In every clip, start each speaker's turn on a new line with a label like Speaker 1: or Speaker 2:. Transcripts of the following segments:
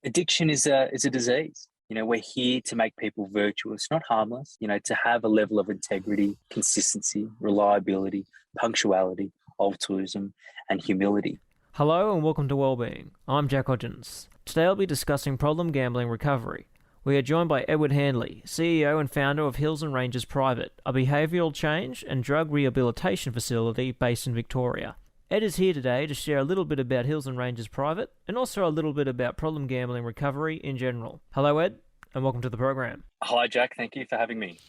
Speaker 1: Addiction is a disease. We're here to make people virtuous, not harmless, to have a level of integrity, consistency, reliability, punctuality, altruism, and humility.
Speaker 2: Hello and welcome to Wellbeing. I'm Jack Hodgins. Today I'll be discussing problem gambling recovery. We are joined by Edward Handley, CEO and founder of Hills and Ranges Private, a behavioural change and drug rehabilitation facility based in Victoria. Ed is here today to share a little bit about Hills and Ranges Private and also a little bit about problem gambling recovery in general. Hello Ed, and welcome to the program.
Speaker 1: Hi Jack, thank you for having me.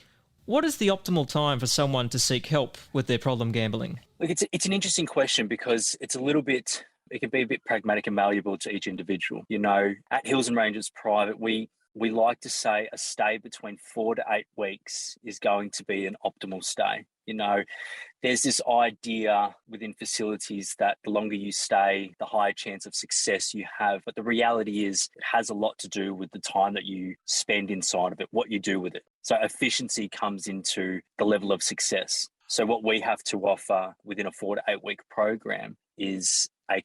Speaker 2: What is the optimal time for someone to seek help with their problem gambling?
Speaker 1: Look, it's an interesting question because it can be a bit pragmatic and malleable to each individual. At Hills and Ranges Private, we like to say a stay between 4 to 8 weeks is going to be an optimal stay. There's this idea within facilities that the longer you stay, the higher chance of success you have. But the reality is it has a lot to do with the time that you spend inside of it, what you do with it. So efficiency comes into the level of success. So what we have to offer within a 4 to 8 week program is a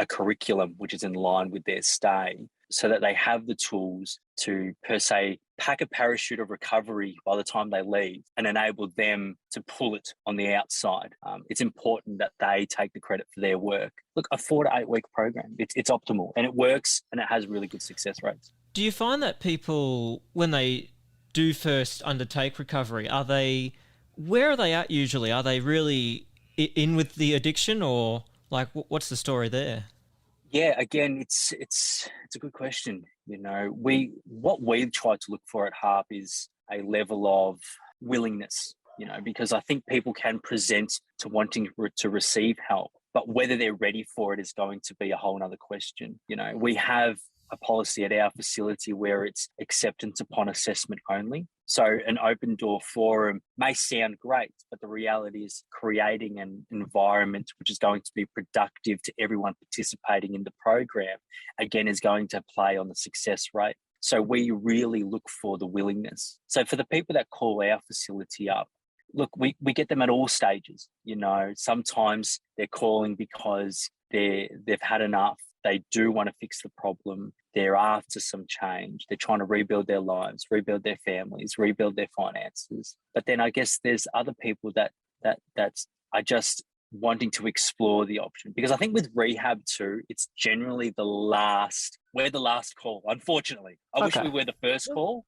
Speaker 1: curriculum which is in line with their stay, so that they have the tools to, per se, pack a parachute of recovery by the time they leave and enable them to pull it on the outside. It's important that they take the credit for their work. Look, a 4 to 8 week program, it's optimal and it works and it has really good success rates.
Speaker 2: Do you find that people, when they do first undertake recovery, where are they at usually? Are they really in with the addiction, or what's the story there?
Speaker 1: Yeah, again, it's a good question. What we try to look for at HARP is a level of willingness, because I think people can present to wanting to receive help, but whether they're ready for it is going to be a whole nother question. We have a policy at our facility where it's acceptance upon assessment only. So an open door forum may sound great, but the reality is creating an environment which is going to be productive to everyone participating in the program, again, is going to play on the success rate. So we really look for the willingness. So for the people that call our facility up, look, we get them at all stages. Sometimes they're calling because they've had enough. They do want to fix the problem. They're after some change. They're trying to rebuild their lives, rebuild their families, rebuild their finances. But then I guess there's other people that are just wanting to explore the option. Because I think with rehab too, it's generally we're the last call, unfortunately. I wish we were the first call,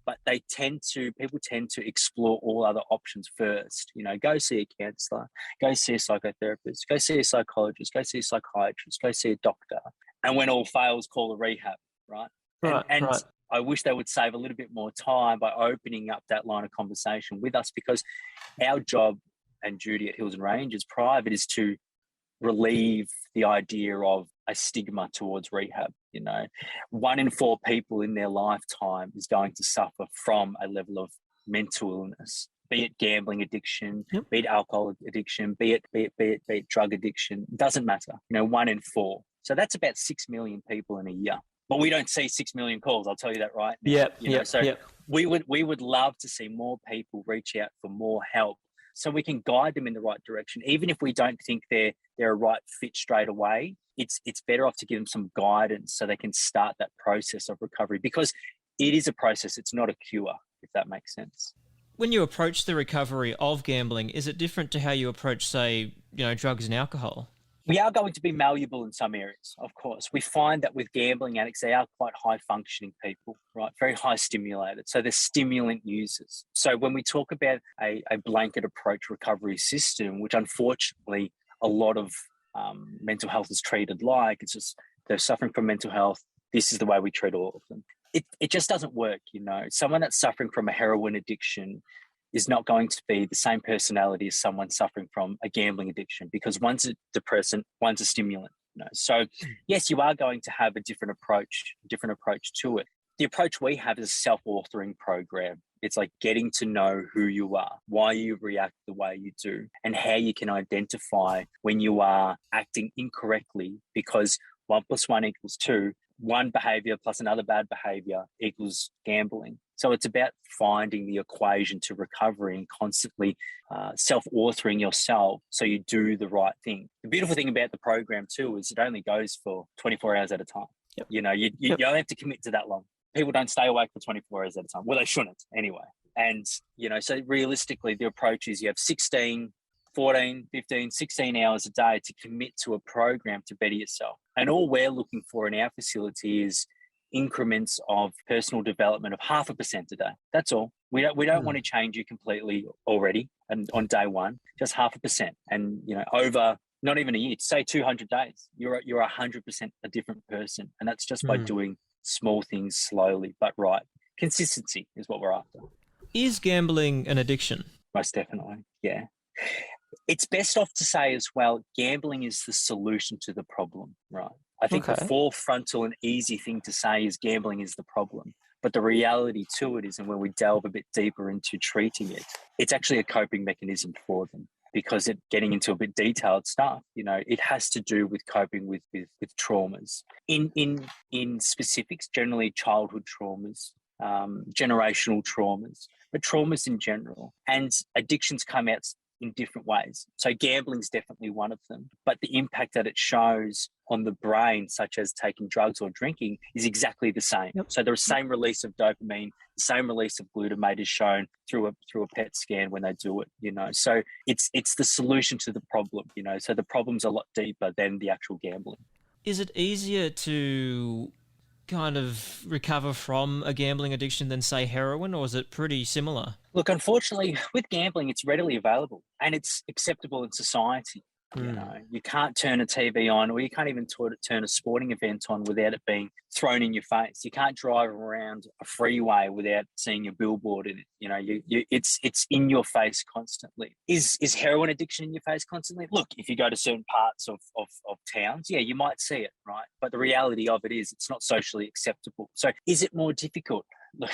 Speaker 1: but people tend to explore all other options first. Go see a counsellor, go see a psychotherapist, go see a psychologist, go see a psychiatrist, go see a doctor. And when all fails, call a rehab, right? And I wish they would save a little bit more time by opening up that line of conversation with us, because our job and duty at Hills and Ranges Private is to relieve the idea of a stigma towards rehab. 1 in 4 people in their lifetime is going to suffer from a level of mental illness, be it gambling addiction, be it alcohol addiction, be it drug addiction. It doesn't matter. 1 in 4. So that's about 6 million people in a year. But we don't see 6 million calls. I'll tell you that right now. We would love to see more people reach out for more help, so we can guide them in the right direction. Even if we don't think they're a right fit straight away, it's better off to give them some guidance so they can start that process of recovery, because it is a process. It's not a cure, if that makes sense.
Speaker 2: When you approach the recovery of gambling, is it different to how you approach, say, drugs and alcohol?
Speaker 1: We are going to be malleable in some areas, of course. We find that with gambling addicts, they are quite high-functioning people, right? Very high-stimulated. So they're stimulant users. So when we talk about a blanket approach recovery system, which unfortunately a lot of mental health is treated like, it's just they're suffering from mental health, this is the way we treat all of them. It just doesn't work, Someone that's suffering from a heroin addiction is not going to be the same personality as someone suffering from a gambling addiction, because one's a depressant, one's a stimulant. So yes, you are going to have a different approach to it. The approach we have is a self-authoring program. It's like getting to know who you are, why you react the way you do, and how you can identify when you are acting incorrectly, because 1 + 1 = 2. One behavior plus another bad behavior equals gambling. So it's about finding the equation to recovery and constantly self-authoring yourself so you do the right thing. The beautiful thing about the program too is it only goes for 24 hours at a time.
Speaker 2: Yep.
Speaker 1: You don't have to commit to that long. People don't stay awake for 24 hours at a time. Well, they shouldn't anyway. And, so realistically, the approach is you have 16, 14, 15, 16 hours a day to commit to a program to better yourself. And all we're looking for in our facility is increments of personal development of 0.5% a day. That's all. We don't want to change you completely already and on day one, just 0.5%. And, over not even a year, say 200 days, you're 100% a different person. And that's just by doing small things slowly, but right. Consistency is what we're after.
Speaker 2: Is gambling an addiction?
Speaker 1: Most definitely, yeah. It's best off to say as well, gambling is the solution to the problem, right? I think the forefrontal and easy thing to say is gambling is the problem. But the reality to it is, and when we delve a bit deeper into treating it, it's actually a coping mechanism for them, because getting into a bit detailed stuff, it has to do with coping with traumas. In specifics, generally childhood traumas, generational traumas, but traumas in general. And addictions come out in different ways. So gambling's definitely one of them, but the impact that it shows on the brain, such as taking drugs or drinking, is exactly the same. Yep. So the same release of dopamine, the same release of glutamate is shown through a PET scan when they do it, So it's the solution to the problem, So the problem's a lot deeper than the actual gambling.
Speaker 2: Is it easier to kind of recover from a gambling addiction than, say, heroin, or is it pretty similar?
Speaker 1: Look, unfortunately, with gambling, it's readily available and it's acceptable in society. You can't turn a TV on, or you can't even turn a sporting event on without it being thrown in your face. You can't drive around a freeway without seeing a billboard in it. It's in your face constantly. Is heroin addiction in your face constantly? Look, if you go to certain parts of towns, yeah, you might see it, right? But the reality of it is it's not socially acceptable. So is it more difficult? Look,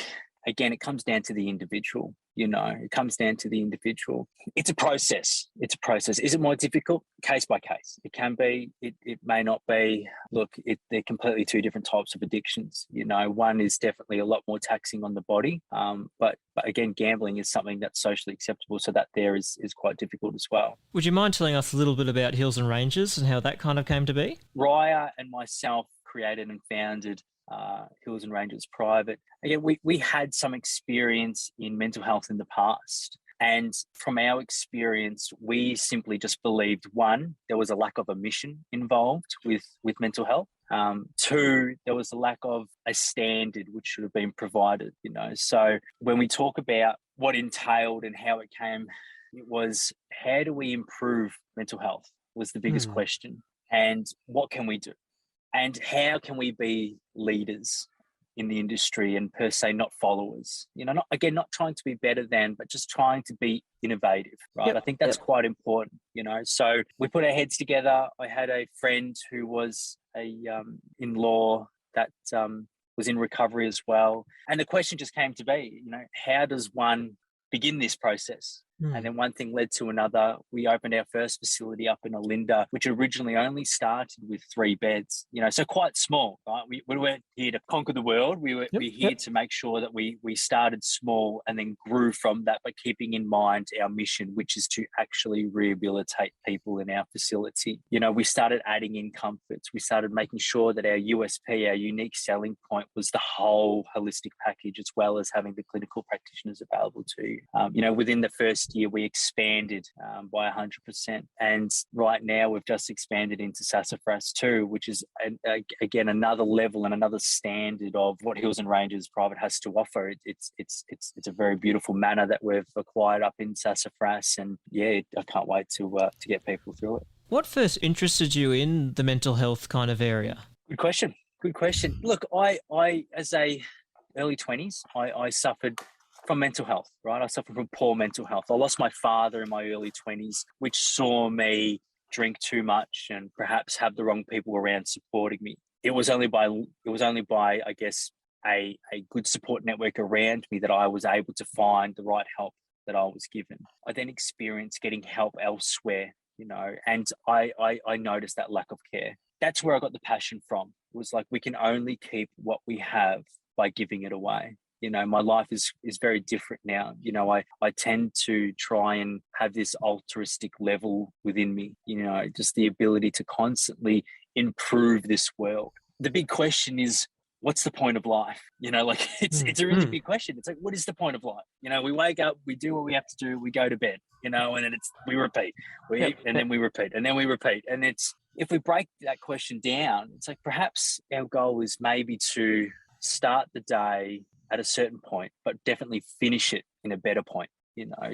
Speaker 1: again, it comes down to the individual. It comes down to the individual. It's a process. Is it more difficult? Case by case. It can be. It may not be. Look, they're completely two different types of addictions. One is definitely a lot more taxing on the body. But again, gambling is something that's socially acceptable. So that there is quite difficult as well.
Speaker 2: Would you mind telling us a little bit about Hills and Ranges and how that kind of came to be?
Speaker 1: Raya and myself created and founded Hills and Ranges Private. Again, we had some experience in mental health in the past. And from our experience, we simply just believed, one, there was a lack of a mission involved with mental health. Two, there was a lack of a standard which should have been provided, So when we talk about what entailed and how it came, it was, how do we improve mental health was the biggest question. And what can we do? And how can we be leaders in the industry and per se not followers? Not trying to be better than, but just trying to be innovative, right? Yep. I think that's quite important, So we put our heads together. I had a friend who was in law that was in recovery as well. And the question just came to be, how does one begin this process? And then one thing led to another. We opened our first facility up in Olinda, which originally only started with 3 beds, so quite small, right? We weren't here to conquer the world. We're here to make sure that we started small and then grew from that, but keeping in mind our mission, which is to actually rehabilitate people in our facility. We started adding in comforts. We started making sure that our USP, our unique selling point, was the whole holistic package, as well as having the clinical practitioners available to you. Within the first year, we expanded by 100%. And right now, we've just expanded into Sassafras too, which is, again, another level and another standard of what Hills and Ranges Private has to offer. It's a very beautiful manor that we've acquired up in Sassafras. And yeah, I can't wait to get people through it.
Speaker 2: What first interested you in the mental health kind of area?
Speaker 1: Good question. Look, I as a early 20s, I suffered from mental health, right? I suffered from poor mental health. I lost my father in my early 20s, which saw me drink too much and perhaps have the wrong people around supporting me. It was only by I guess, a good support network around me that I was able to find the right help that I was given. I then experienced getting help elsewhere, and I noticed that lack of care. That's where I got the passion from. It was like, we can only keep what we have by giving it away. My life is very different now. I tend to try and have this altruistic level within me, just the ability to constantly improve this world. the big question is, what's the point of life? Like it's a really big question. It's like, what is the point of life? We wake up, we do what we have to do, we go to bed, and then we repeat, we eat, and then we repeat, and then we repeat. And if we break that question down, it's like perhaps our goal is maybe to start the day at a certain point, but definitely finish it in a better point,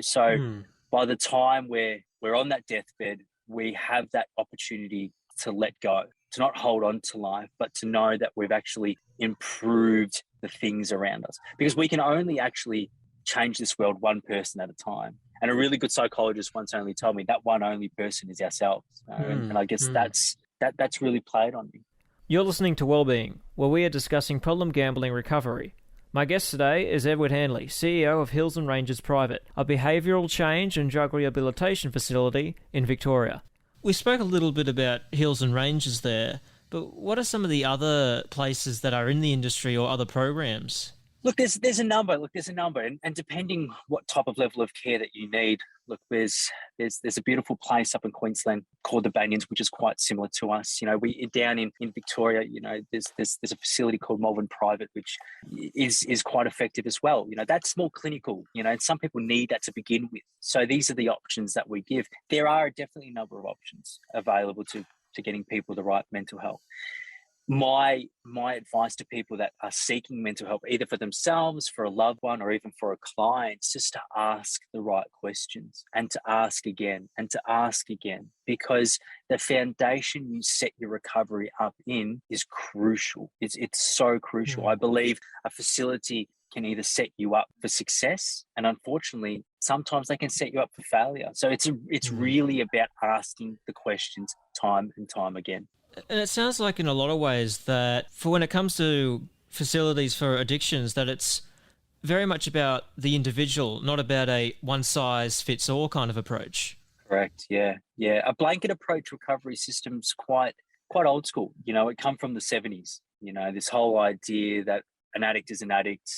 Speaker 1: So by the time we're on that deathbed, we have that opportunity to let go, to not hold on to life, but to know that we've actually improved the things around us. Because we can only actually change this world one person at a time. And a really good psychologist once only told me that one only person is ourselves. And I guess that's really played on me.
Speaker 2: You're listening to Wellbeing, where we are discussing problem gambling recovery. My guest today is Edward Handley, CEO of Hills and Ranges Private, a behavioural change and drug rehabilitation facility in Victoria. We spoke a little bit about Hills and Ranges there, but what are some of the other places that are in the industry or other programs?
Speaker 1: Look, there's a number. And depending what type of level of care that you need, look, there's a beautiful place up in Queensland called the Banyans, which is quite similar to us. We down in Victoria, there's a facility called Melbourne Private, which is quite effective as well. That's more clinical, and some people need that to begin with. So these are the options that we give. There are definitely a number of options available to getting people the right mental health. My advice to people that are seeking mental health, either for themselves, for a loved one, or even for a client, is just to ask the right questions and to ask again and to ask again, because the foundation you set your recovery up in is crucial. It's so crucial. I believe a facility can either set you up for success, and unfortunately, sometimes they can set you up for failure. So it's really about asking the questions time and time again.
Speaker 2: And it sounds like in a lot of ways that for when it comes to facilities for addictions, that it's very much about the individual, not about a one-size-fits-all kind of approach.
Speaker 1: Correct, yeah. A blanket approach recovery system's quite old school. It come from the 70s. This whole idea that an addict is an addict,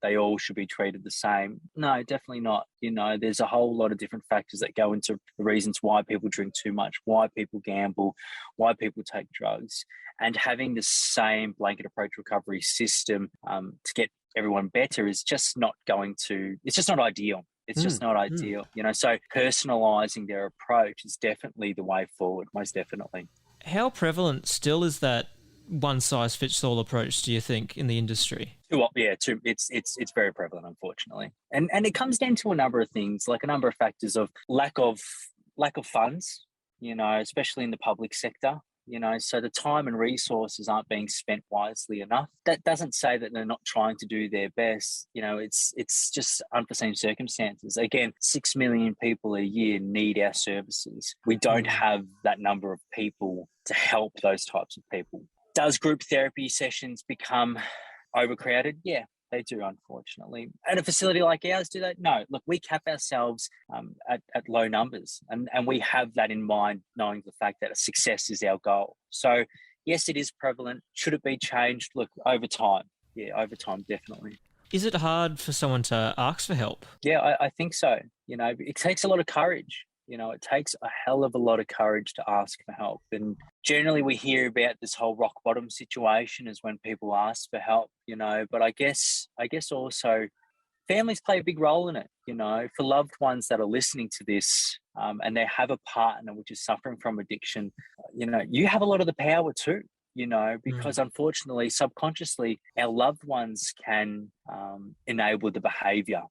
Speaker 1: they all should be treated the same. No, definitely not. There's a whole lot of different factors that go into the reasons why people drink too much, why people gamble, why people take drugs. And having the same blanket approach recovery system to get everyone better is just not it's just not ideal. It's just not ideal. So personalising their approach is definitely the way forward, most definitely.
Speaker 2: How prevalent still is that one-size-fits-all approach, do you think, in the industry?
Speaker 1: It's very prevalent, unfortunately, and it comes down to a number of things, like a number of factors of lack of funds, especially in the public sector. So the time and resources aren't being spent wisely enough. That doesn't say that they're not trying to do their best. It's just unforeseen circumstances. Again, 6 million people a year need our services. We don't have that number of people to help those types of people. Does group therapy sessions become overcrowded? Yeah, they do, unfortunately. At a facility like ours, do they? No. Look, we cap ourselves at low numbers, and we have that in mind, knowing the fact that success is our goal. So, yes, it is prevalent. Should it be changed? Look, over time. Yeah, over time, definitely.
Speaker 2: Is it hard for someone to ask for help?
Speaker 1: Yeah, I think so. It takes a lot of courage. It takes a hell of a lot of courage to ask for help. And generally we hear about this whole rock bottom situation is when people ask for help, but I guess also families play a big role in it, for loved ones that are listening to this and they have a partner which is suffering from addiction, you have a lot of the power too. Because unfortunately, subconsciously, our loved ones can enable the behaviour,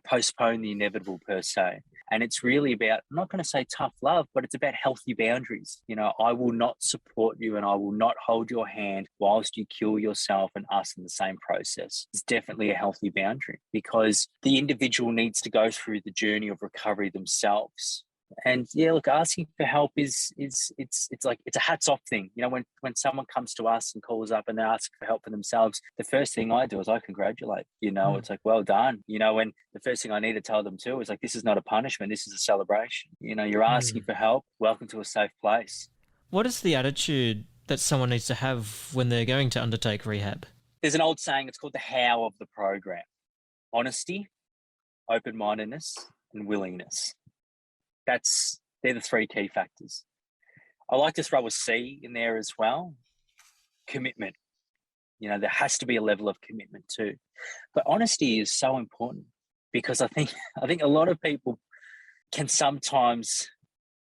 Speaker 1: postpone the inevitable per se. And it's really about, I'm not going to say tough love, but it's about healthy boundaries. I will not support you and I will not hold your hand whilst you kill yourself and us in the same process. It's definitely a healthy boundary because the individual needs to go through the journey of recovery themselves. And yeah, look, asking for help it's like it's a hats off thing. When someone comes to us and calls up and they ask for help for themselves, the first thing I do is I congratulate. It's like, well done. And the first thing I need to tell them too is like, this is not a punishment, this is a celebration. You're asking for help. Welcome to a safe place.
Speaker 2: What is the attitude that someone needs to have when they're going to undertake rehab?
Speaker 1: There's an old saying, it's called the how of the program: honesty, open-mindedness, and willingness. They're the three key factors. I like to throw a C in there as well. commitment. There has to be a level of commitment too. But honesty is so important, because I think a lot of people can sometimes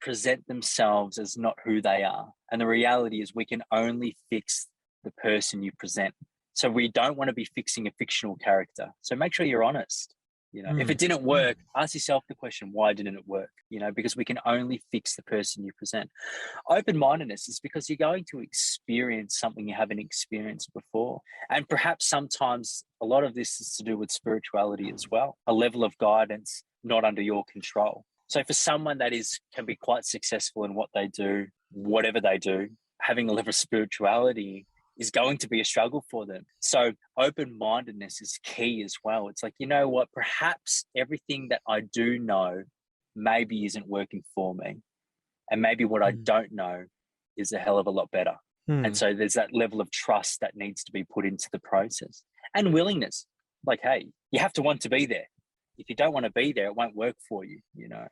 Speaker 1: present themselves as not who they are. And the reality is we can only fix the person you present. So we don't want to be fixing a fictional character. So make sure you're honest. If it didn't work, ask yourself the question, why didn't it work? Because we can only fix the person you present. Open-mindedness is because you're going to experience something you haven't experienced before. And perhaps sometimes a lot of this is to do with spirituality as well, a level of guidance not under your control. So for someone that can be quite successful in what they do, whatever they do, having a level of spirituality is going to be a struggle for them. So open-mindedness is key as well. It's like, you know what, perhaps everything that I do know maybe isn't working for me. And maybe what I don't know is a hell of a lot better. And so there's that level of trust that needs to be put into the process, and willingness. Like, hey, you have to want to be there. If you don't want to be there, it won't work for you,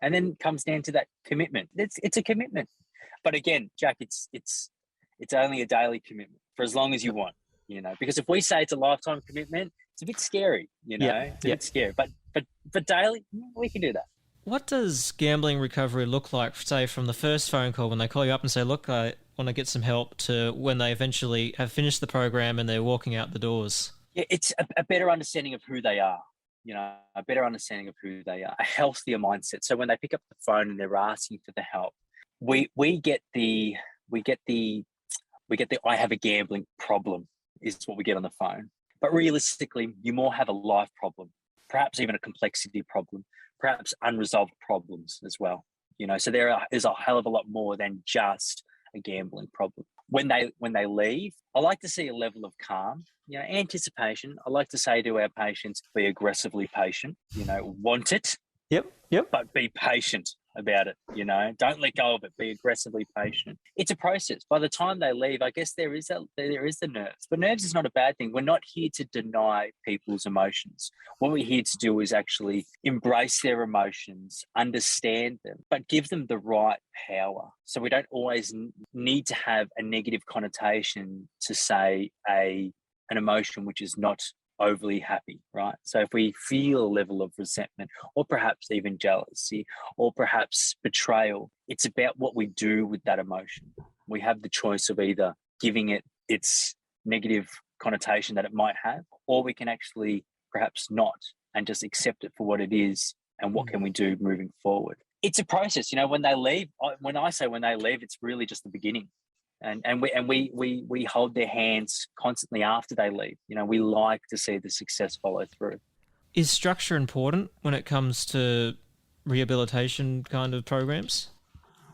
Speaker 1: And then it comes down to that commitment. It's a commitment. But again, Jack, it's only a daily commitment for as long as you want, because if we say it's a lifetime commitment, it's a bit scary, it's a bit scary, but daily, we can do that.
Speaker 2: What does gambling recovery look like, say, from the first phone call when they call you up and say, look, I want to get some help, to when they eventually have finished the program and they're walking out the doors?
Speaker 1: Yeah, it's a better understanding of who they are, a better understanding of who they are, a healthier mindset. So when they pick up the phone and they're asking for the help, we get the I have a gambling problem is what we get on the phone. But realistically, you more have a life problem, perhaps even a complexity problem, perhaps unresolved problems as well. So there is a hell of a lot more than just a gambling problem. When they leave, I like to see a level of calm, anticipation. I like to say to our patients, be aggressively patient, want it, but be patient about it, don't let go of it, be aggressively patient. It's a process. By the time they leave, I guess there is the nerves, but nerves is not a bad thing. We're not here to deny people's emotions. What we're here to do is actually embrace their emotions, understand them, but give them the right power. So we don't always need to have a negative connotation to say an emotion which is not overly happy, right? So if we feel a level of resentment, or perhaps even jealousy, or perhaps betrayal, it's about what we do with that emotion. We have the choice of either giving it its negative connotation that it might have, or we can actually perhaps not, and just accept it for what it is, and what can we do moving forward. It's a process, when they leave, when I say when they leave, it's really just the beginning. And we hold their hands constantly after they leave. We like to see the success follow through.
Speaker 2: Is structure important when it comes to rehabilitation kind of programs?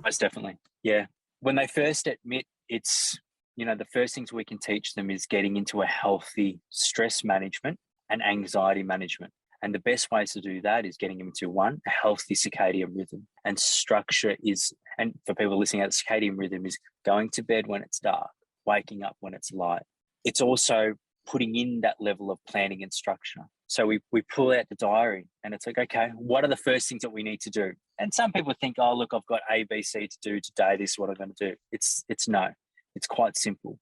Speaker 1: Most definitely, yeah. When they first admit, it's, the first things we can teach them is getting into a healthy stress management and anxiety management. And the best ways to do that is getting them into a healthy circadian rhythm. And structure is, and for people listening, the circadian rhythm is going to bed when it's dark, waking up when it's light. It's also putting in that level of planning and structure. So we pull out the diary and it's like, okay, what are the first things that we need to do? And some people think, oh, look, I've got A, B, C to do today. This is what I'm going to do. It's no, it's quite simple.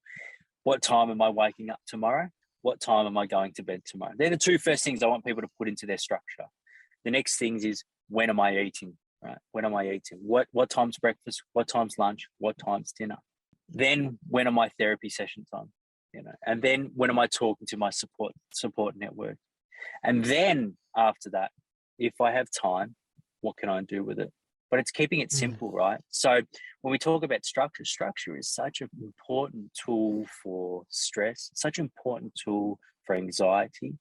Speaker 1: What time am I waking up tomorrow? What time am I going to bed tomorrow? They're the two first things I want people to put into their structure. The next things is, when am I eating? Right? When am I eating? What time's breakfast? What time's lunch? What time's dinner? Then when are my therapy sessions on? And then when am I talking to my support network? And then after that, if I have time, what can I do with it? But it's keeping it simple, right? So when we talk about structure is such an important tool for stress, such an important tool for anxiety,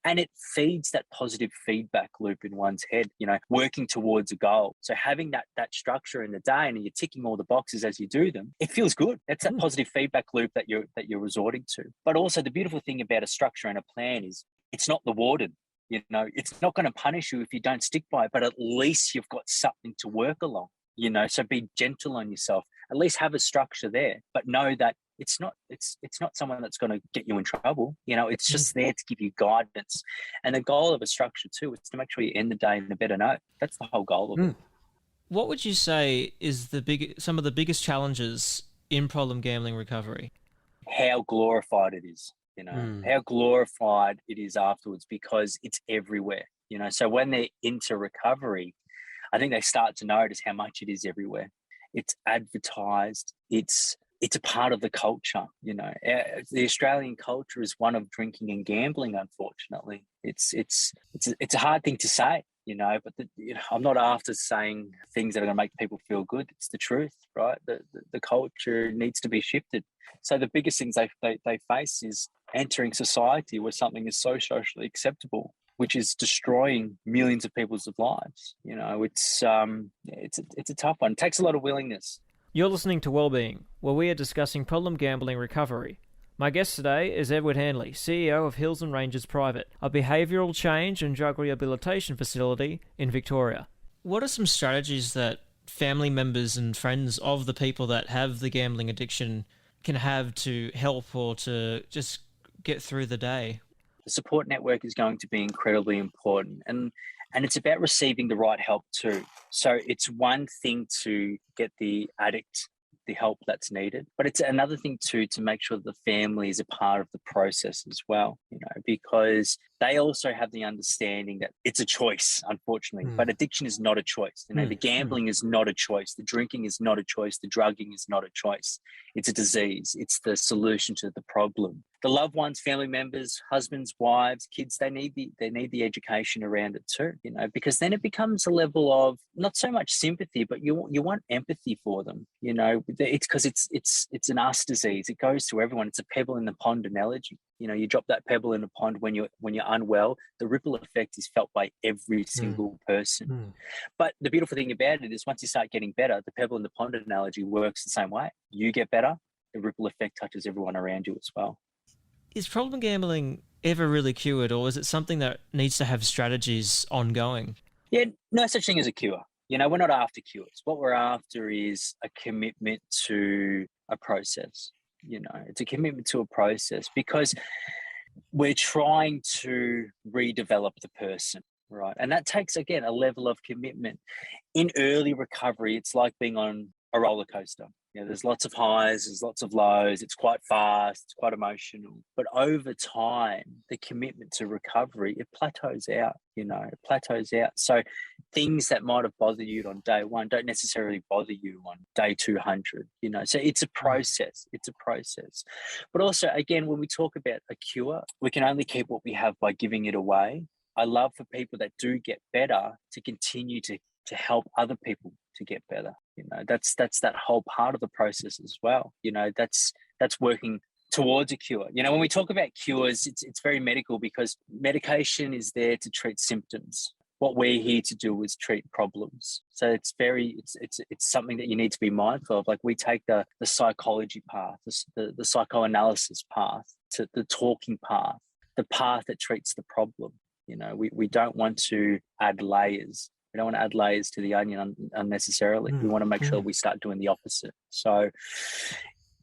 Speaker 1: and it feeds that positive feedback loop in one's head, working towards a goal. So having that structure in the day and you're ticking all the boxes as you do them, it feels good. That's that positive feedback loop that you're resorting to. But also the beautiful thing about a structure and a plan is it's not the warden. It's not going to punish you if you don't stick by it, but at least you've got something to work along, so be gentle on yourself. At least have a structure there, but know that it's not someone that's going to get you in trouble. It's just there to give you guidance. And the goal of a structure too is to make sure you end the day in a better note. That's the whole goal of it.
Speaker 2: What would you say is some of the biggest challenges in problem gambling recovery?
Speaker 1: how glorified it is, how glorified it is afterwards, because it's everywhere, So when they're into recovery, I think they start to notice how much it is everywhere. It's advertised. It's a part of the culture. The Australian culture is one of drinking and gambling. Unfortunately, it's a hard thing to say, But I'm not after saying things that are going to make people feel good. It's the truth, right? The culture needs to be shifted. So the biggest things they face is entering society where something is so socially acceptable, which is destroying millions of people's lives. It's a tough one. It takes a lot of willingness.
Speaker 2: You're listening to Wellbeing, where we are discussing problem gambling recovery. My guest today is Edward Handley, CEO of Hills and Ranges Private, a behavioural change and drug rehabilitation facility in Victoria. What are some strategies that family members and friends of the people that have the gambling addiction can have to help or to just get through the day?
Speaker 1: The support network is going to be incredibly important, and it's about receiving the right help too. So it's one thing to get the addict the help that's needed, but it's another thing too to make sure that the family is a part of the process as well, because they also have the understanding that it's a choice, unfortunately, but addiction is not a choice. The gambling is not a choice. The drinking is not a choice. The drugging is not a choice. It's a disease. It's the solution to the problem. The loved ones, family members, husbands, wives, kids, they need the education around it too, because then it becomes a level of not so much sympathy, but you want empathy for them, It's because it's an us disease. It goes to everyone. It's a pebble in the pond analogy. You drop that pebble in the pond when you're unwell, the ripple effect is felt by every single person. But the beautiful thing about it is once you start getting better, the pebble in the pond analogy works the same way. You get better, the ripple effect touches everyone around you as well.
Speaker 2: Is problem gambling ever really cured, or is it something that needs to have strategies ongoing?
Speaker 1: Yeah, no such thing as a cure. We're not after cures. What we're after is a commitment to a process. It's a commitment to a process because we're trying to redevelop the person, right? And that takes, again, a level of commitment. In early recovery, it's like being on a roller coaster. There's lots of highs, there's lots of lows. It's quite fast, it's quite emotional. But over time, the commitment to recovery, it plateaus out, it plateaus out. So things that might have bothered you on day one don't necessarily bother you on day 200, So it's a process. It's a process. But also, again, when we talk about a cure, we can only keep what we have by giving it away. I love for people that do get better to continue to help other people to get better. That's that whole part of the process as well. That's working towards a cure. When we talk about cures, it's very medical because medication is there to treat symptoms. What we're here to do is treat problems. So it's something that you need to be mindful of. Like we take the psychology path, the psychoanalysis path, to the talking path, the path that treats the problem. We don't want to add layers. We don't want to add layers to the onion unnecessarily. We want to make sure we start doing the opposite. So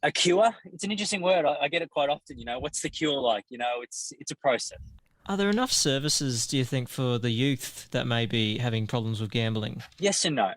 Speaker 1: a cure, it's an interesting word. I get it quite often, what's the cure like? It's a process.
Speaker 2: Are there enough services, do you think, for the youth that may be having problems with gambling?
Speaker 1: Yes and no.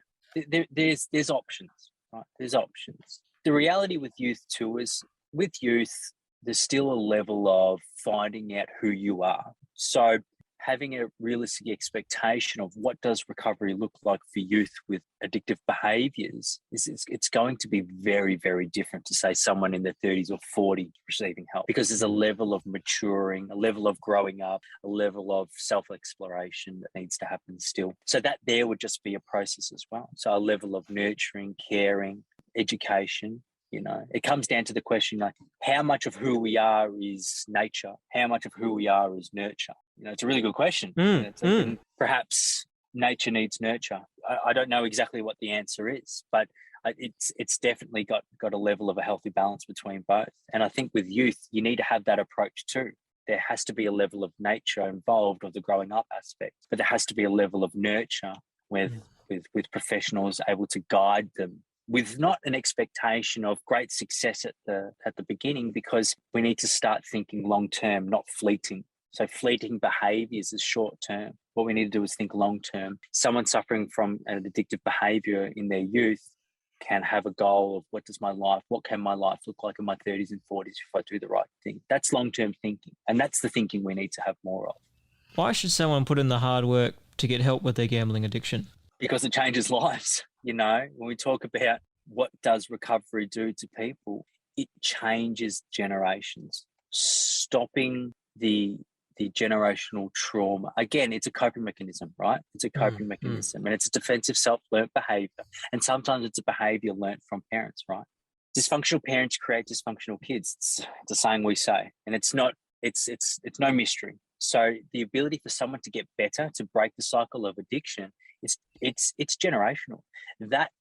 Speaker 1: There's options, right? There's options. The reality with youth too is with youth, there's still a level of finding out who you are. So having a realistic expectation of what does recovery look like for youth with addictive behaviours it's going to be very, very different to, say, someone in their 30s or 40s receiving help, because there's a level of maturing, a level of growing up, a level of self-exploration that needs to happen still. So that there would just be a process as well. So a level of nurturing, caring, education. It comes down to the question, like, how much of who we are is nature? How much of who we are is nurture? It's a really good question. Perhaps nature needs nurture. I don't know exactly what the answer is, but it's definitely got a level of a healthy balance between both. And I think with youth, you need to have that approach too. There has to be a level of nature involved, of the growing up aspect, but there has to be a level of nurture with professionals able to guide them, with not an expectation of great success at the beginning, because we need to start thinking long term, not fleeting. So fleeting behaviours is short term. What we need to do is think long term. Someone suffering from an addictive behaviour in their youth can have a goal of what can my life look like in my 30s and 40s if I do the right thing. That's long-term thinking, and that's the thinking we need to have more of.
Speaker 2: Why should someone put in the hard work to get help with their gambling addiction?
Speaker 1: Because it changes lives. When we talk about what does recovery do to people, it changes generations. Stopping the generational trauma. Again, it's a coping mechanism, right? It's a coping mechanism, and it's a defensive self-learned behavior. And sometimes it's a behavior learned from parents, right? Dysfunctional parents create dysfunctional kids. It's a saying we say, and it's no mystery. So the ability for someone to get better, to break the cycle of addiction, it's generational. That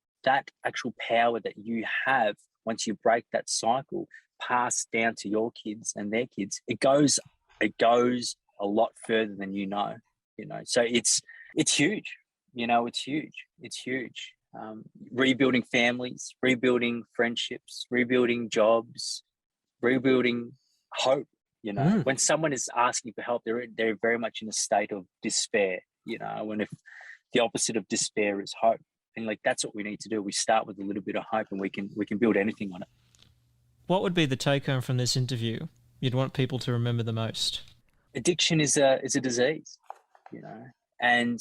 Speaker 1: actual power that you have once you break that cycle, passed down to your kids and their kids, it goes a lot further than So it's huge. It's huge. Rebuilding families, rebuilding friendships, rebuilding jobs, rebuilding hope. When someone is asking for help, they're very much in a state of despair. And if the opposite of despair is hope, and that's what we need to do. We start with a little bit of hope, and we can build anything on it.
Speaker 2: What would be the take home from this interview you'd want people to remember the most?
Speaker 1: Addiction is a disease, and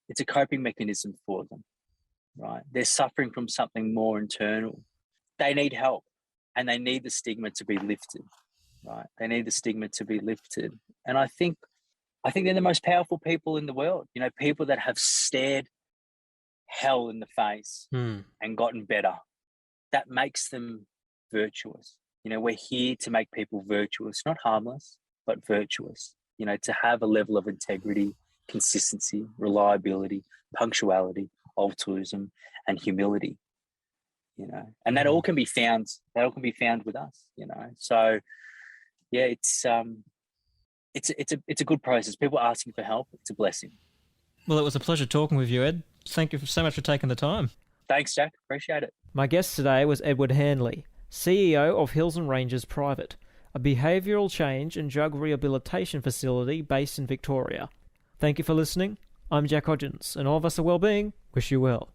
Speaker 1: it's a coping mechanism for them, right? They're suffering from something more internal. They need help, and they need the stigma to be lifted, right? They need the stigma to be lifted. And I think they're the most powerful people in the world, people that have stared hell in the face and gotten better. That makes them virtuous. We're here to make people virtuous, not harmless, but virtuous, to have a level of integrity, consistency, reliability, punctuality, altruism, and humility, and that all can be found with us, So yeah, it's a good process. People asking for help, it's a blessing.
Speaker 2: Well, it was a pleasure talking with you, Ed. Thank you so much for taking the time.
Speaker 1: Thanks, Jack. Appreciate it.
Speaker 2: My guest today was Edward Handley, CEO of Hills and Ranges Private, a behavioural change and drug rehabilitation facility based in Victoria. Thank you for listening. I'm Jack Hodgins, and all of us at Wellbeing wish you well.